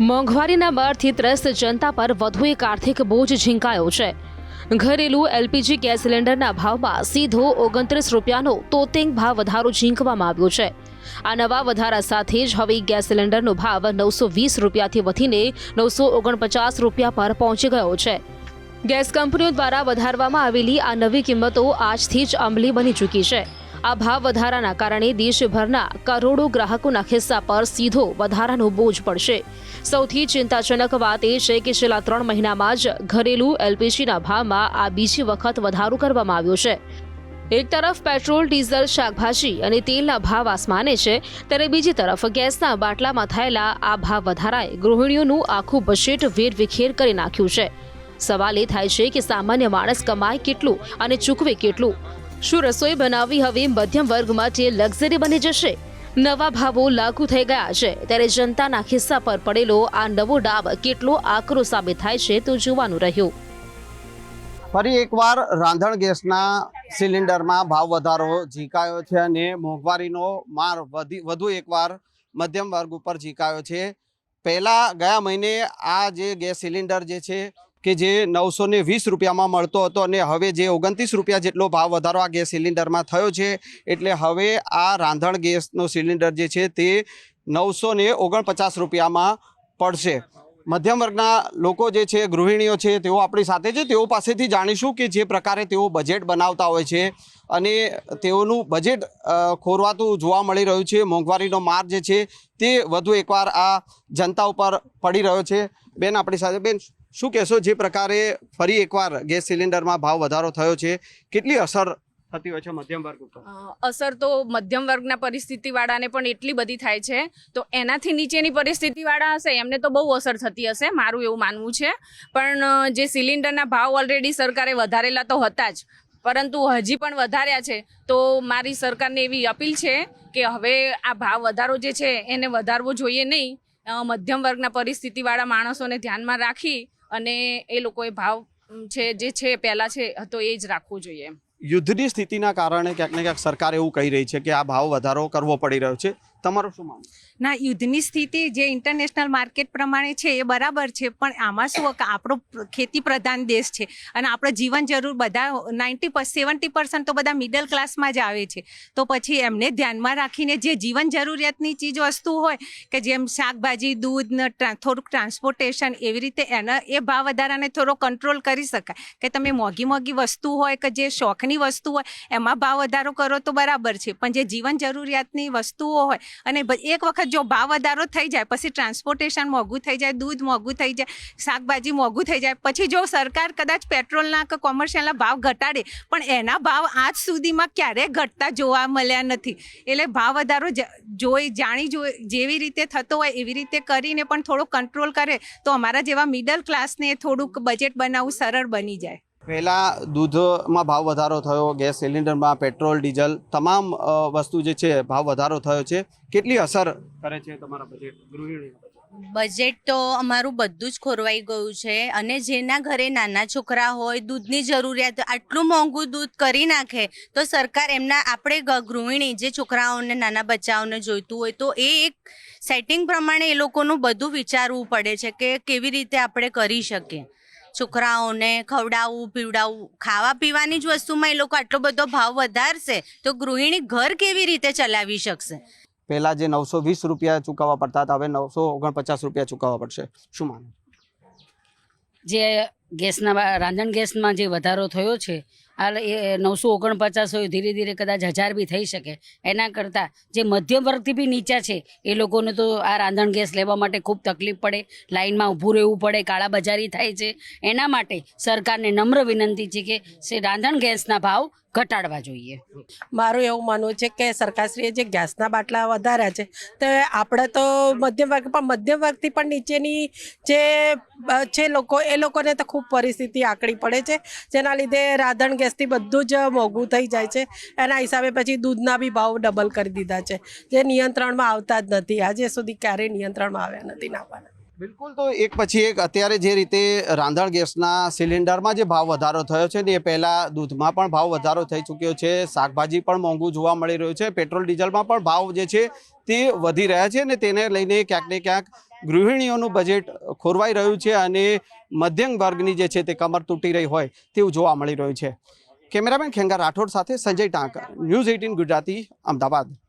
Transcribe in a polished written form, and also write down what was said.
મોંઘવારીના બળથી ત્રસ્ત જનતા પર વધુ એક આર્થિક બોજ ઝીંકાયો છે। ઘરેલું એલપીજી ગેસ સિલિન્ડરના ભાવમાં સીધો 29 રૂપિયાનો તોતિંગ ભાવ વધારો ઝીંકવામાં આવ્યો છે। આ નવા વધારા સાથે જ હવે ગેસ સિલિન્ડરનો ભાવ 920 રૂપિયાથી વધીને 949 રૂપિયા પર પહોંચી ગયો છે। ગેસ કંપનીઓ દ્વારા વધારવામાં આવેલી આ નવી કિંમતો આજથી જ અમલી બની ચૂકી છે। આ ભાવ વધારાના કારણે દેશભરના કરોડો ગ્રાહકોના ખિસ્સા પર સીધો વધારાનો બોજ પડશે। સૌથી ચિંતાજનક વાત એ છે કે છેલ્લા 3 મહિનામાં જ ઘરેલું એલપીજીના ભાવમાં આ બીજી વખત વધારો કરવામાં આવ્યો છે। એક તરફ પેટ્રોલ, ડીઝલ, શાકભાજી અને તેલના ભાવ આસમાને છે, ત્યારે બીજી તરફ ગેસના બાટલામાં થયેલા આ ભાવ વધારાએ ગૃહિણીઓનું આખું બજેટ વેરવિખેર કરી નાખ્યું છે। સવાલ એ થાય છે કે સામાન્ય માણસ કમાય કેટલું અને ચૂકવે કેટલું? શું રસોઈ બનાવવી હવે મધ્યમ વર્ગ માટે લક્ઝરી બની જશે? નવા ભાવો લાગુ થઈ ગયા છે, ત્યારે જનતાના ખિસ્સા પર પડેલો આ નવો ડાબ કેટલો આકરો સાબિત થાય છે તો જોવાનું રહ્યું। ફરી એકવાર રાંધણ ગેસના સિલિન્ડરમાં ભાવ વધારો ઝીંકાયો છે અને મોંઘવારીનો માર વધુ એકવાર મધ્યમ વર્ગ ઉપર ઝીંકાયો છે। પહેલાં ગયા મહિને આ જે ગેસ સિલિન્ડર જે છે કે જે 920 રૂપિયામાં મળતો હતો અને હવે જે 29 રૂપિયા જેટલો ભાવ વધારો આ ગેસ સિલિન્ડરમાં થયો છે, એટલે હવે આ રાંધણ ગેસનો સિલિન્ડર જે છે તે 949 રૂપિયામાં પડશે। મધ્યમ વર્ગના લોકો જે છે, ગૃહિણીઓ છે, તેઓ આપણી સાથે છે। તેઓ પાસેથી જાણીશું કે જે પ્રકારે તેઓ બજેટ બનાવતા હોય છે અને તેઓનું બજેટ ખોરવાતું જોવા મળી રહ્યું છે। મોંઘવારીનો માર જે છે તે વધુ એકવાર આ જનતા ઉપર પડી રહ્યો છે। બેન આપણી સાથે, બેન શું કહેશો, જે પ્રકારે ફરી એકવાર ગેસ સિલિન્ડરમાં ભાવ વધારો થયો છે, કેટલી અસર થતી હોય છે મધ્યમ વર્ગ ઉપર? અસર તો મધ્યમ વર્ગના પરિસ્થિતિવાળાને પણ એટલી બધી થાય છે, તો એનાથી નીચેની પરિસ્થિતિવાળા હશે એમને તો બહુ અસર થતી હશે, મારું એવું માનવું છે। પણ જે સિલિન્ડરના ભાવ ઓલરેડી સરકારે વધારેલા તો હતા જ, પરંતુ હજી પણ વધાર્યા છે, તો મારી સરકારને એવી અપીલ છે કે હવે આ ભાવ વધારો જે છે એને વધારવો જોઈએ નહીં। મધ્યમ વર્ગના પરિસ્થિતિવાળા માણસોને ધ્યાનમાં રાખી અને એ લોકોએ ભાવ છે જે છે પહેલાં છે તો એ જ રાખવું જોઈએ। યુદ્ધની સ્થિતિના કારણે ક્યાંક ને ક્યાંક સરકાર એવું કહી રહી છે કે આ ભાવ વધારો કરવો પડી રહ્યો છે, તમારું શું માનવું? ના, યુદ્ધની સ્થિતિ જે ઇન્ટરનેશનલ માર્કેટ પ્રમાણે છે એ બરાબર છે, પણ આમાં શું કે આપણો ખેતી પ્રધાન દેશ છે અને આપણે જીવન જરૂર બધા 70% તો બધા મિડલ ક્લાસમાં જ આવે છે, તો પછી એમને ધ્યાનમાં રાખીને જે જીવન જરૂરિયાતની ચીજ વસ્તુ હોય કે જેમ શાકભાજી, દૂધ ને થોડુંક ટ્રાન્સપોર્ટેશન, એવી રીતે એના એ ભાવ વધારાને થોડો કંટ્રોલ કરી શકાય। કે તમે મોંઘી વસ્તુ હોય કે જે શોખની વસ્તુ હોય એમાં ભાવ વધારો કરો તો બરાબર છે, પણ જે જીવન જરૂરિયાતની વસ્તુઓ હોય અને એક વખત જો ભાવ વધારો થઈ જાય પછી ટ્રાન્સપોર્ટેશન મોંઘું થઈ જાય, દૂધ મોંઘું થઈ જાય, શાકભાજી મોંઘું થઈ જાય, પછી જો સરકાર કદાચ પેટ્રોલના કે કોમર્શિયલના ભાવ ઘટાડે પણ એના ભાવ આજ સુધીમાં ક્યારેય ઘટતા જોવા મળ્યા નથી। એટલે ભાવ વધારો જેવી રીતે થતો હોય એવી રીતે કરીને પણ થોડો કંટ્રોલ કરે તો અમારા જેવા મિડલ ક્લાસને થોડુંક બજેટ બનાવવું સરળ બની જાય। પહેલાં દૂધમાં ભાવ વધારો થયો, ગેસ સિલિન્ડરમાં, પેટ્રોલ, ડીઝલ, તમામ વસ્તુ જે છે ભાવ વધારો થયો છે, કેટલી અસર કરે છે તમારા બજેટ, ગૃહિણીઓ? બજેટ તો અમારું બધું જ ખોરવાઈ ગયું છે અને જેના ઘરે નાના છોકરા હોય, દૂધની જરૂરિયાત, આટલું મોંઘું દૂધ કરી નાખે તો સરકાર એમના આપણે ગૃહિણી જે છોકરાઓને, નાના બચ્ચાઓને જોઈતું હોય તો એ એક સેટિંગ પ્રમાણે એ લોકોનું બધું વિચારવું પડે છે કે કેવી રીતે આપણે કરી શકીએ। છોકરાઓને ખવડાવવું, પીવડાવવું, ખાવા પીવાની જ વસ્તુમાં એ લોકો આટલો બધો ભાવ વધારશે તો ગૃહિણી ઘર કેવી રીતે ચલાવી શકશે? પહેલાં જે 920 રૂપિયા ચૂકવવા પડતા હતા, હવે 949 રૂપિયા ચૂકવવા પડશે, શું માનો? જે રાંધણ ગેસમાં જે વધારો થયો છે આ 949 હોય, ધીરે ધીરે કદાચ 1000 બી થઈ શકે। એના કરતાં જે મધ્યમ વર્ગથી બી નીચા છે એ લોકોને તો આ રાંધણ ગેસ લેવા માટે ખૂબ તકલીફ પડે, લાઇનમાં ઊભું રહેવું પડે, કાળાબજારી થાય છે। એના માટે સરકારને નમ્ર વિનંતી છે કે રાંધણ ગેસના ભાવ ઘટાડવા જોઈએ। મારું એવું માનવું છે કે સરકારશ્રીએ જે ગેસના બાટલા વધાર્યા છે તે આપણે તો મધ્યમ વર્ગ, પણ મધ્યમ વર્ગથી પણ નીચેની જે છે લોકો, એ લોકોને તો ખૂબ પરિસ્થિતિ આકરી પડે છે, જેના લીધે રાંધણ ગેસથી બધું જ મોંઘું થઈ જાય છે। એના હિસાબે પછી દૂધના બી ભાવ ડબલ કરી દીધા છે, જે નિયંત્રણમાં આવતા જ નથી, આજે સુધી ક્યારેય નિયંત્રણમાં આવ્યા નથી નાખવાના। બિલકુલ, તો એક પછી એક અત્યારે જે રીતે રાંધણ ગેસના સિલિન્ડરમાં જે ભાવ વધારો થયો છે ને એ પહેલાં દૂધમાં પણ ભાવ વધારો થઈ ચૂક્યો છે, શાકભાજી પણ મોંઘું જોવા મળી રહ્યું છે, પેટ્રોલ ડીઝલમાં પણ ભાવ જે છે તે વધી રહ્યા છે અને તેને લઈને ક્યાંક ને ક્યાંક ગૃહિણીઓનું બજેટ ખોરવાઈ રહ્યું છે અને મધ્યમ વર્ગની જે છે તે કમર તૂટી રહી હોય તેવું જોવા મળી રહ્યું છે. કેમેરામેન ખેંગા રાઠોડ સાથે સંજય ટાંક, ન્યૂઝ 18 ગુજરાતી, અમદાવાદ.